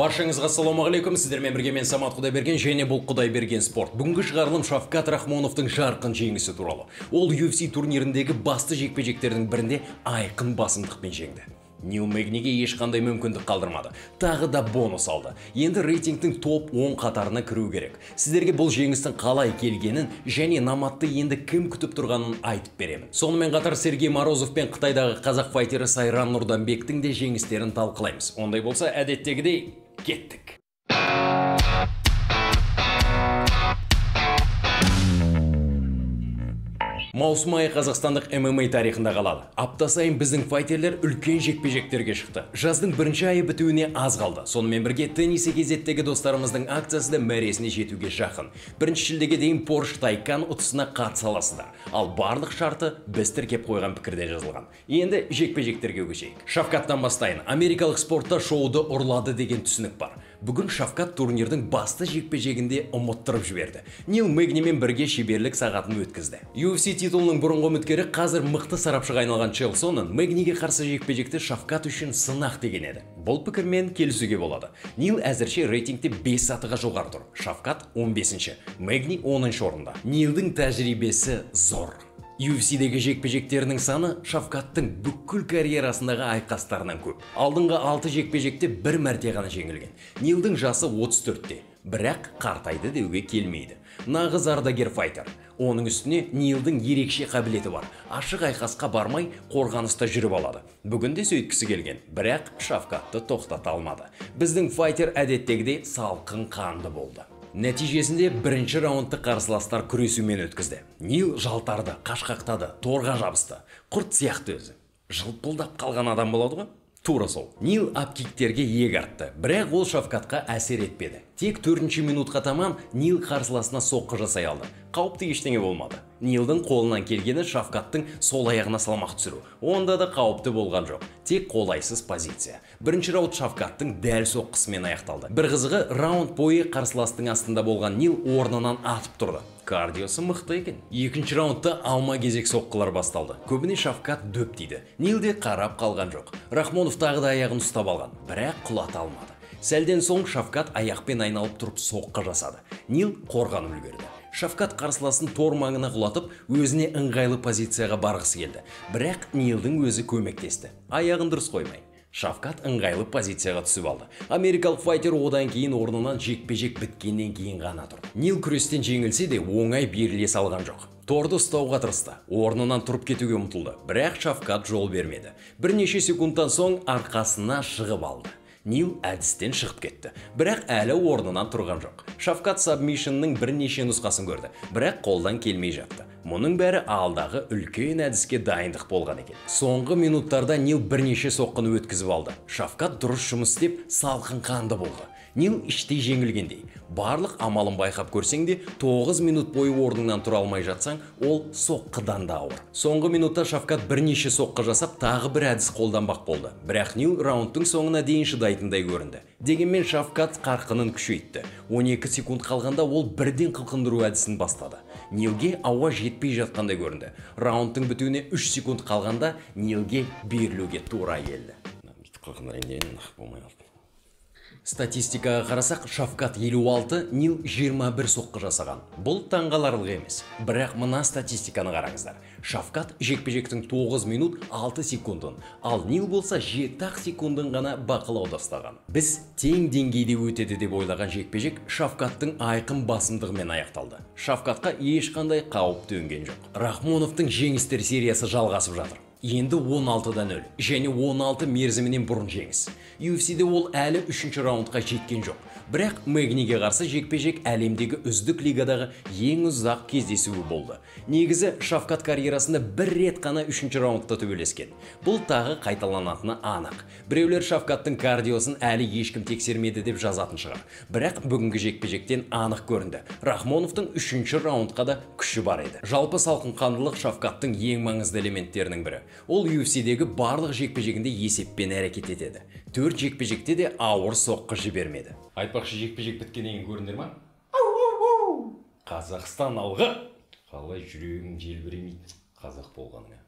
Баршаңызға ассалаумағалейкум, сіздермен бірге мен Самат Құдайберген және бұл Құдайберген спорт. Бүгінгі шығарылым Шавкат Рахмоновтың жарқын жеңісі туралы. Ол UFC турниріндегі басты жекпе-жектердің бірінде айқын басымдықпен жеңді. Нил Мэгниге ешқандай мүмкіндік қалдырмады. Тағы да бонус алды. Енді рейтингтің топ 10 қатарына кіру керек. Сіздерге бұл жеңістің қалай келгенін және наматты енді кім күтіп тұрғанын айтып беремін. Сонымен қатар Сергей Морозов пен Қытайдағы қазақ файтері Сайран Нұрданбектің де жеңістерін талқылаймыз. Ондай болса, әдеттегідей кеттік. Маусым айы қазақстандық ММА тарихында қалады. Апта сайын біздің файтерлер үлкен жекпе-жектерге шықты. Жаздың бірінші айы бітуіне аз қалды. Сонымен бірге теннисе кезеттегі достарымыздың акциясы да мәресіне жетуге жақын. Бірінші шілдеге дейін Porsche Taycan ұтысына қатыса аласыздар. Ал барлық шарты біз тіркеп қойған пікірде жазылған. Енді жекпе-жектерге көшейік. Шавкаттан бастайын. Америкалық спортта шоуды ұрлады деген түсінік бар. Бүгін Шавкат турнирдің басты жекпе-жегінде ұмыттырып жіберді. Нил Мэгнимен бірге шеберлік сағатын өткізді. UFC титулының бұрынғы үміткері қазір мықты сарапшыға айналған Чел Соннан Мэгниге қарсы жекпе-жекті Шавкат үшін сынақ деген еді. Бұл пікірмен келісуге болады. Нил әзірше рейтингте 5 сатыға жоғары тұр. Шавкат 15-ші, Мэгни 10-шы орында. Нилдің тәжірибесі зор. UFC-дегі жекпе-жектерінің саны Шавкаттың бүкіл карьерасындағы айқастарынан көп. Алдыңғы 6 жекпе-жекте бір мәрте ғана жеңілген. Нилдің жасы 34-те, бірақ қартайды деуге келмейді. Нағыз ардагер файтер. Оның үстіне Нилдің ерекше қабілеті бар. Ашық айқасқа бармай, қорғаныста жүріп алады. Бүгінде сөйткісі келген, бірақ Шавкатты тоқтата алмады. Біздің файтер әдеттегідей салқын қанды болды. Нәтижесінде бірінші раундты қарсыластар күресумен өткізді. Нил жалтарды, қашқақтады, торға жабысты. Құрт сияқты өзі. Жылпылдап қалған адам болады ғой? Тура сол. Нил апкиктерге иек артты, бірақ ол Шавкатқа әсер етпеді. Тек 4-ші минутқа таман Нил қарсыласына соққы жасай алды. Қауіпті ештеңе болмады. Нилдің қолынан келгені Шавкаттың сол аяғына салмақ түсіру. Онда да қауіпті болған жоқ. Тек қолайсыз позиция. Бірінші раунд Шавкаттың дәл соққысымен аяқталды. Бір қызығы, раунд бойы қарсыластың астында болған Нил орнынан атып тұрды. Кардиосы мықты екен. Екінші раундта алма кезек соққылар басталды. Көбіне Шавкат дөп дейді. Нил де қарап қалған жоқ. Рахмонов тағы да аяғын ұстап алған, бірақ құлата алмады. Сәлден соң Шавкат аяқпен айналып тұрып соққы жасады. Нил қорғанып үлгерді. Шавкат қарсыласын тор маңына құлатып, өзіне ыңғайлы позицияға барғысы келді. Бірақ Нилдің өзі көмектесті. Аяғын дұрыс қоймай. Шавкат ыңғайлы позицияға түсіп алды. Америкалық файтер одан кейін орнынан жекпе-жек біткеннен кейін ғана тұрды. Нил күрестен жеңілсе де оңай беріле салған жоқ. Торды ұстауға тырысты. Орнынан тұрып кетуге ұмтылды. Бірақ Шавкат жол бермеді. Бірнеше секундтан соң арқасына шығып алды. Нил әдістен шығып кетті, бірақ әлі орнынан тұрған жоқ. Шавкат сабмишнның бірнеше нұсқасын көрді, бірақ қолдан келмей жатты. Мұның бәрі алдағы үлкен әдіске дайындық болған екен. Соңғы минуттарда Нил бірнеше соққыны өткізіп алды. Шавкат дұрыс жұмыс істеп, салқын қанды болды. Нил іштей жеңілгендей. Барлық амалын байқап көрсең де, 9 минут бойы орныңнан тұра алмай жатсаң, ол соққыдан да ауыр. Соңғы минутта Шавкат бірнеше соққы жасап, тағы бір әдіс қолданбақ болды. Бірақ Нил раундтың соңына дейін шыдайтындай көрінді. Дегенмен Шавкат қарқынын күшейтті. 12 секунд қалғанда ол бірден қылқындыру әдісін бастады. Нилге ауа жетпей жатқандай көрінді. Раундтың бітуіне 3 секунд қалғанда Нилге берілуге тура келді. Статистикаға қарасақ, Шавкат 56, Нил 21 соққы жасаған. Бұл таңғаларлық емес. Бірақ мына статистиканы қараңыздар. Шавкат жекпе-жектің 9 минут 6 секундын, ал Нил болса 7 секундын ғана бақылауда ұстаған. Біз тең деңгейде өтеді деп ойлаған жекпе-жек Шавкаттың айқын басымдығымен аяқталды. Шавкатқа ешқандай қауіп төнген жоқ. Рахмоновтың жеңістер сериясы жалғасып жатыр. Енді 16-дан 0 және 16 мерзімінен бұрын жеңіс. UFC-де ол әлі 3-ші раундқа жеткен жоқ. Бірақ Мэгниге қарсы жекпе-жек әлемдегі үздік лигадағы ең ұзақ кездесуі болды. Негізі Шавкат карьерасында бір рет қана 3-ші раундта төбелескен. Бұл тағы қайталанатыны анық. Біреулер Шавкаттың кардиосын әлі ешкім тексермеді деп жазатын шығар. Бірақ бүгінгі жекпе-жектен анық көрінді. Рахмоновтың 3-ші раундқа да күші бар еді. Жалпы салқынқандылық Шавкаттың ең маңызды элементтерінің бірі. Ол UFC-дегі барлық жекпе-жегінде есеппен әрекет етеді. 4 жекпе-жекте де ауыр соққы жібермеді. Айтпақшы, жекпе-жек біткеннен көріндер ма? Қазақстан алға! Қалай жүрегің желбіремейді қазақ болғаныңа.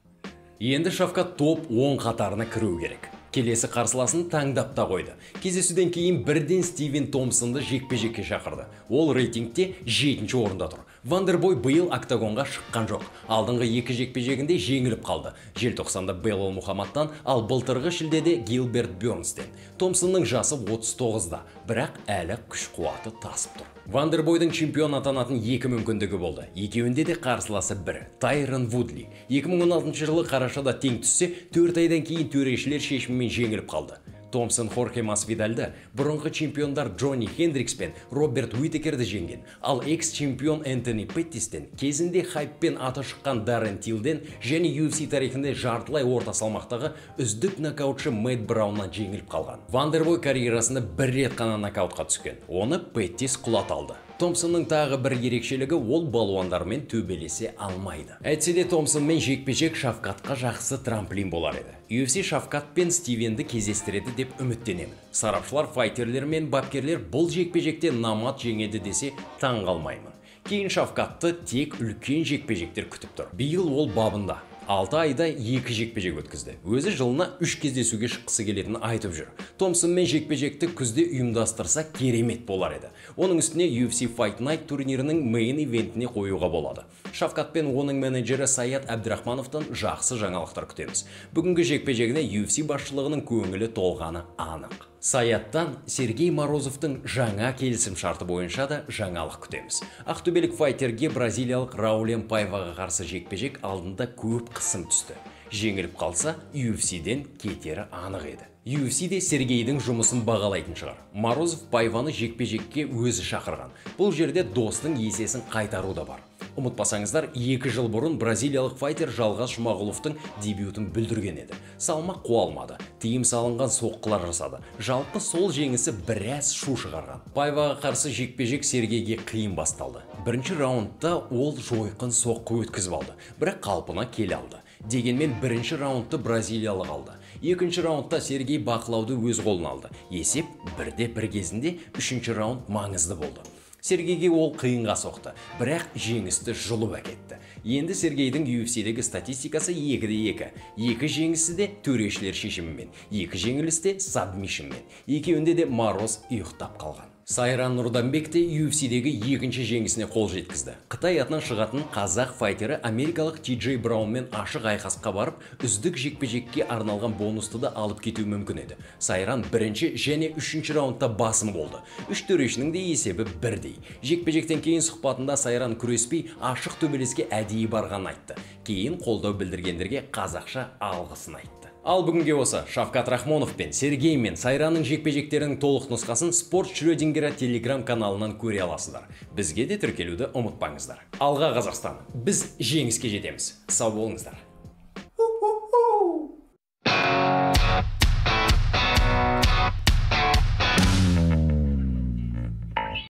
Енді Шавкат топ 10 қатарына кіру керек. Келесі қарсыласын таңдап та қойды. Кездесуден кейін бірден Стивен Томпсонды жекпе-жекке шақырды. Ол рейтингте 7-ші орында тұр. Вандербой биыл октагонға шыққан жоқ. Алдыңғы 2 жекпе-жегінде жеңіліп қалды. Желтоқсанда Белл Мухаммадтан, ал былтырғы шілдеде Гилберт Бёрнстен. Томпсонның жасы 39-да, бірақ әлі күш-қуаты тасып тұр. Вандербойдың чемпион атанатын 2 мүмкіндігі болды. Екеуінде де қарсыласы бір, Тайрон Вудли. 2016 жылы қарашада тең түссе, 4 айдан кейін төрешілер шешімімен жеңіліп қалды. Томпсон Хорхе Масвидальды бұрынғы чемпиондар Джонни Хендрикс пен Роберт Уитекерді жеңген, ал экс-чемпион Энтони Петтистен, кезінде хайппен аты шыққан Даррен Тилден және UFC тарихында жартылай орта салмақтағы үздік нокаутшы Мэтт Брауннан жеңіліп қалған. Вандербой карьерасында бір рет қана нокаутқа түскен. Оны Петтис құлата алды. Томпсонның тағы бір ерекшелігі ол балуандармен төбелесе алмайды. Әйтсе де Томпсонмен жекпе-жек Шавкатқа жақсы трамплин болар еді. UFC Шавкат пен Стивенді кездестіреді деп үміттенемін. Сарапшылар, файтерлер мен бапкерлер бұл жекпе-жекте намат жеңеді десе таң қалмаймын. Кейін Шавкатты тек үлкен жекпе-жектер күтіп тұр. Биыл ол бабында 6 айда 2 жекпе-жек өткізді. Өзі жылына 3 кездесуге шыққысы келетінін айтып жүр. Томпсонмен жекпе-жекті күзде ұйымдастырса керемет болар еді. Оның үстіне UFC Fight Night турнирінің мейн ивентіне қоюға болады. Шавкат пен оның менеджері Саят Әбдірахмановтан жақсы жаңалықтар күтеміз. Бүгінгі жекпе-жегіне UFC басшылығының көңілі толғаны анық. Саяттан Сергей Морозовтың жаңа келісім шарты бойынша да жаңалық күтеміз. Ақтөбелік файтерге бразилиялық Раулем Пайваға қарсы жекпе-жек алдында көп қысым түсті. Жеңіліп қалса, UFC-ден кетері анық еді. UFC де Сергейдің жұмысын бағалайтын шығар. Морозов Пайваны жекпе-жекке өзі шақырған. Бұл жерде достың есесін қайтару да бар. Ұмытпасаңыздар, 2 жыл бұрын бразилиялық файтер Жалғас Жұмағұловтың дебютын бүлдірген еді. Салмақ қуалмады, тыйым салынған соққылар жасады. Жалпы сол жеңісі біраз шу шығарған. Пайваға қарсы жекпе-жек Сергейге қиын басталды. Бірінші раундта ол жойқын соққы өткізіп алды, бірақ қалпына келе алды. Дегенмен бірінші раундты бразилиялық алды. Екінші раундта Сергей бақылауды өз қолына алды. Есеп 1-1 кезінде 3-ші раунд маңызды болды. Сергейге ол қиынға соқты, бірақ жеңісті жұлып әкетті. Енді Сергейдің UFC-дегі статистикасы 2-2. 2 жеңісі де төрешілер шешімімен, 2 жеңілісі де сабмишнмен. Екеуінде де Мороз ұйықтап қалған. Сайран Нұрданбек те UFC-дегі 2-ші жеңісіне қол жеткізді. Қытай атынан шығатын қазақ файтері америкалық TJ Браунмен ашық айқасқа барып, үздік жекпе-жекке арналған бонусты да алып кетуі мүмкін еді. Сайран 1-ші және 3-ші раундта басым болды. 3 төрешінің де есебі бірдей. Жекпе-жектен кейін сұхбатында Сайран күреспей ашық төбелеске әдейі барғанын айтты. Кейін қолдау білдіргендерге қазақша алғысын айтты. Ал бүгінге осы Шавкат Рахмонов пен Сергей мен Сайранның жекпе-жектерінің толық нұсқасын Спорт Шрёдингері телеграм каналынан көре аласыздар. Бізге де тіркелуді ұмытпаңыздар. Алға Қазақстан! Біз жеңіске жетеміз. Сау болыңыздар.